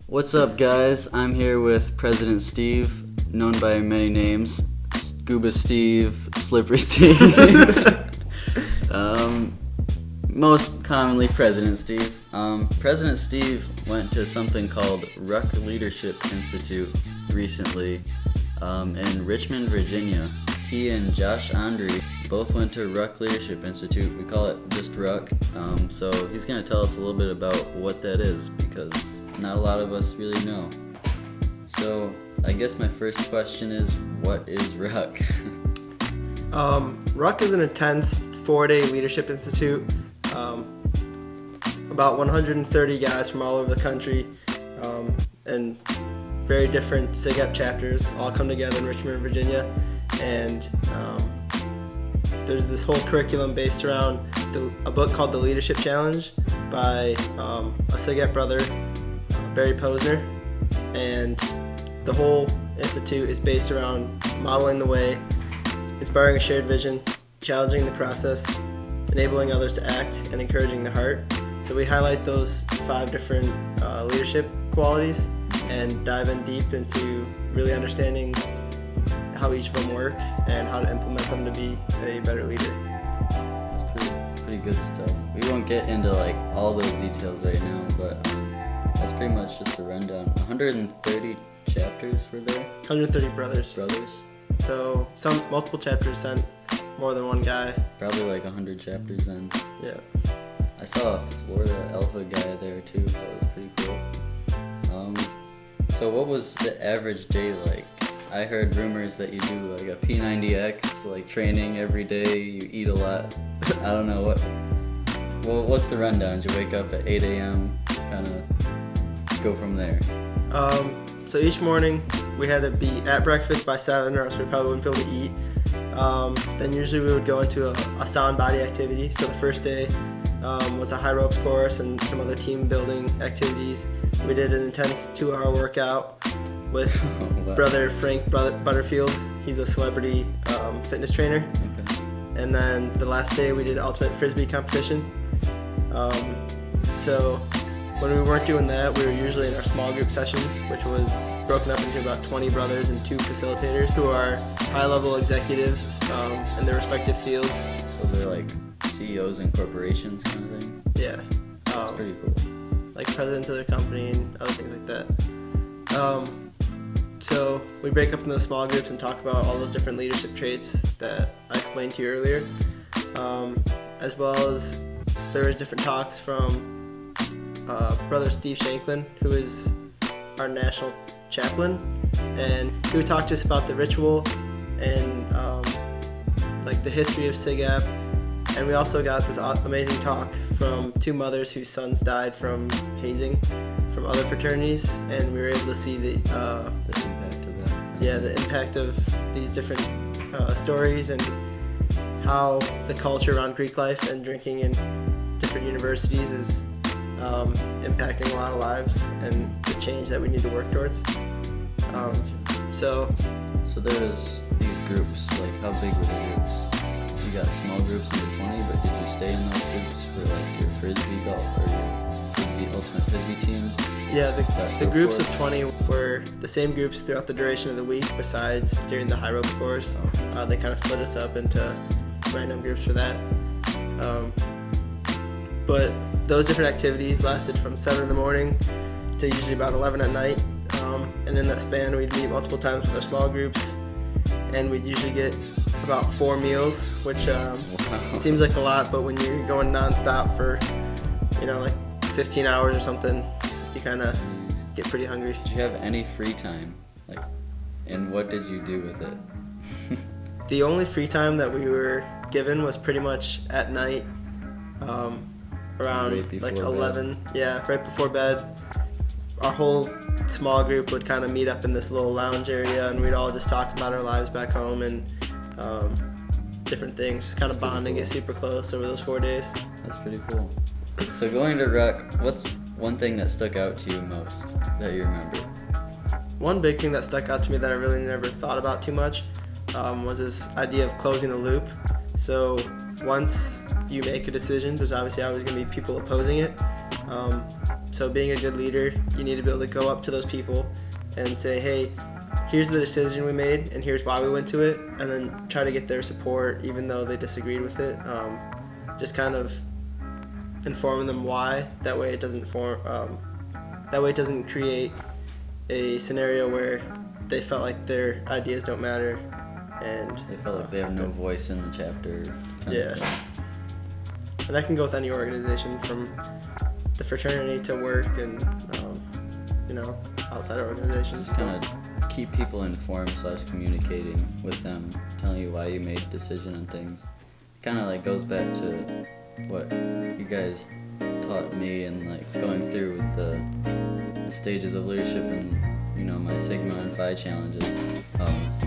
What's up, guys? I'm here with President Steve, known by many names. Scuba Steve, Slippery Steve. Most commonly President Steve. President Steve went to something called Ruck Leadership Institute recently in Richmond, Virginia. He and Josh Andre both went to Ruck Leadership Institute. We call it just Ruck. So he's going to tell us a little bit about what that is, because not a lot of us really know. So I guess my first question is, what is Ruck? Ruck is an intense 4-day leadership institute. About 130 guys from all over the country and very different SIGEP chapters all come together in Richmond, Virginia. And there's this whole curriculum based around a book called The Leadership Challenge by a SIGEP brother, Barry Posner. And the whole institute is based around modeling the way, inspiring a shared vision, challenging the process, enabling others to act, and encouraging the heart. So we highlight those 5 different leadership qualities and dive in deep into really understanding how each of them work and how to implement them to be a better leader. That's pretty good stuff. We won't get into like all those details right now, but that's pretty much just a rundown. 130 chapters were there? 130 brothers. So multiple chapters sent more than one guy. Probably like 100 chapters then. Yeah. I saw a Florida Alpha guy there too. That was pretty cool. So what was the average day like? I heard rumors that you do like a P90X, like training every day. You eat a lot. I don't know what's the rundown? Did you wake up at 8 a.m. Kind of go from there? So each morning we had to be at breakfast by 7, or else we probably wouldn't be able to eat. Then usually we would go into a sound body activity. So the first day was a high ropes course and some other team building activities. We did an intense 2-hour workout with brother Frank Butterfield. He's a celebrity fitness trainer. Okay. And then the last day we did ultimate frisbee competition. So when we weren't doing that, we were usually in our small group sessions, which was broken up into about 20 brothers and 2 facilitators who are high-level executives in their respective fields. So they're like CEOs in corporations kind of thing? Yeah. That's pretty cool. Like presidents of their company and other things like that. So we break up into the small groups and talk about all those different leadership traits that I explained to you earlier, as well as there was different talks from Brother Steve Shanklin, who is our national chaplain, and he would talk to us about the ritual and like the history of SIGEP. And we also got this amazing talk from 2 mothers whose sons died from hazing from other fraternities, and we were able to see the impact of that. Yeah, the impact of these different stories and how the culture around Greek life and drinking in different universities is impacting a lot of lives and the change that we need to work towards. So there's these groups. Like, how big were the groups? You got small groups into 20, but did you stay in those groups for like your frisbee golf or your frisbee ultimate frisbee teams? Yeah, the groups of 20 were the same groups throughout the duration of the week, besides during the high ropes course. They kind of split us up into random groups for that. But those different activities lasted from 7 in the morning to usually about 11 at night. And in that span, we'd meet multiple times with our small groups, and we'd usually get about 4 meals, which seems like a lot, but when you're going nonstop for, like 15 hours or something, you kind of get pretty hungry. Did you have any free time? And what did you do with it? The only free time that we were given was pretty much at night, around like 11. Bed. Yeah, right before bed. Our whole small group would kind of meet up in this little lounge area, and we'd all just talk about our lives back home and different things, just kind of bond and get super close over those 4 days. That's pretty cool. So going to Ruck, what's one thing that stuck out to you most that you remember? One big thing that stuck out to me that I really never thought about too much was this idea of closing the loop. So once you make a decision, there's obviously always going to be people opposing it. So being a good leader, you need to be able to go up to those people and say, hey, here's the decision we made and here's why we went to it, and then try to get their support even though they disagreed with it. Just kind of informing them why. That way it doesn't create a scenario where they felt like their ideas don't matter and they felt like they have no voice in the chapter. Yeah. And that can go with any organization, from the fraternity to work and outside organizations. Just kind of keep people informed / communicating with them, telling you why you made a decision on things. Kind of like goes back to what you guys taught me and like going through with the stages of leadership and my Sigma and Phi challenges.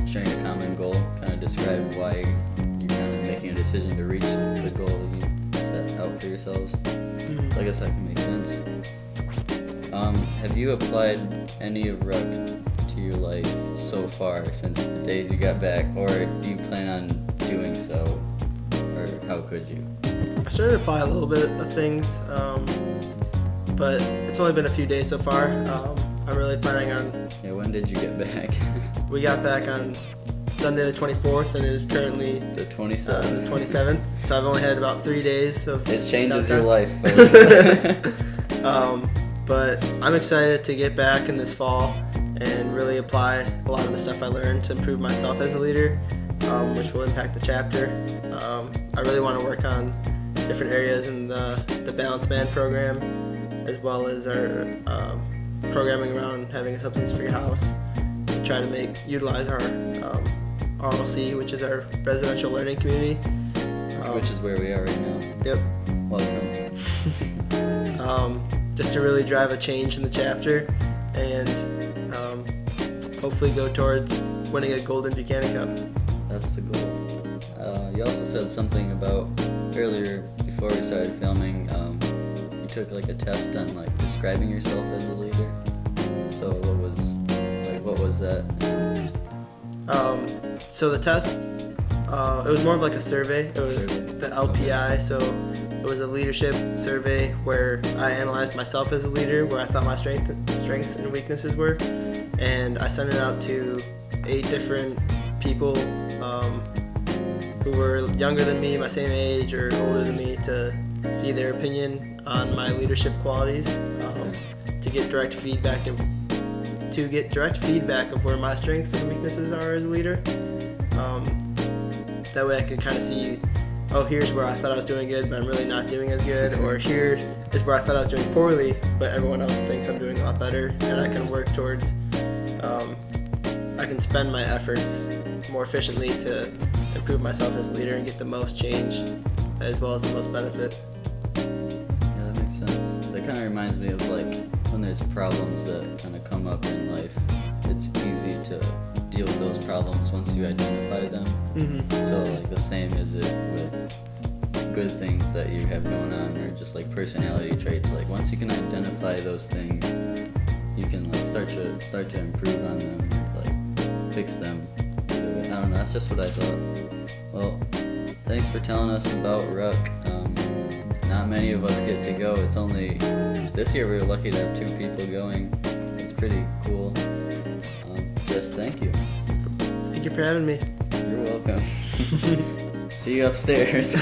Sharing a common goal, kind of describe why you're kind of making a decision to reach the goal you set out for yourselves. Mm-hmm. So I guess that can make sense. Have you applied any of Ruck to your life so far since the days you got back, or do you plan on doing so, or how could you? I've started to apply a little bit of things, but it's only been a few days so far. I'm really planning on... Yeah, when did you get back? We got back on Sunday the 24th, and it is currently The 27th. the 27th. So I've only had about 3 days of It changes downtime. your life, folks. But I'm excited to get back in this fall and really apply a lot of the stuff I learned to improve myself as a leader, which will impact the chapter. I really want to work on different areas in the Balanced Band program, as well as our programming around having a substance-free house, to try to utilize our RLC, which is our residential learning community. Which is where we are right now. Yep. Welcome. Just to really drive a change in the chapter and hopefully go towards winning a Golden Buchanan Cup. That's the goal. You also said something about earlier, before we started filming, you took like a test on like describing yourself as a leader. So what was that? So the test, it was more of like a survey. It was the LPI, so it was a leadership survey where I analyzed myself as a leader, where I thought my strengths and weaknesses were, and I sent it out to 8 different people who were younger than me, my same age, or older than me, to see their opinion on my leadership qualities, to get direct feedback of where my strengths and weaknesses are as a leader. That way I could kind of see, oh, here's where I thought I was doing good, but I'm really not doing as good, or here is where I thought I was doing poorly, but everyone else thinks I'm doing a lot better, and I can work towards, I can spend my efforts more efficiently to improve myself as a leader and get the most change as well as the most benefit. Yeah, that makes sense. That kind of reminds me of like when there's problems that kind of come up in life, it's easy to deal with those problems once you identify them. Mm-hmm. So like the same is it with good things that you have going on, or just like personality traits. Like once you can identify those things, you can like start to improve on them, like fix them. I don't know. That's just what I thought. Well, thanks for telling us about Ruck. Not many of us get to go. It's only this year we were lucky to have 2 people going. It's pretty cool. Just thank you. Thank you for having me. You're welcome. See you upstairs.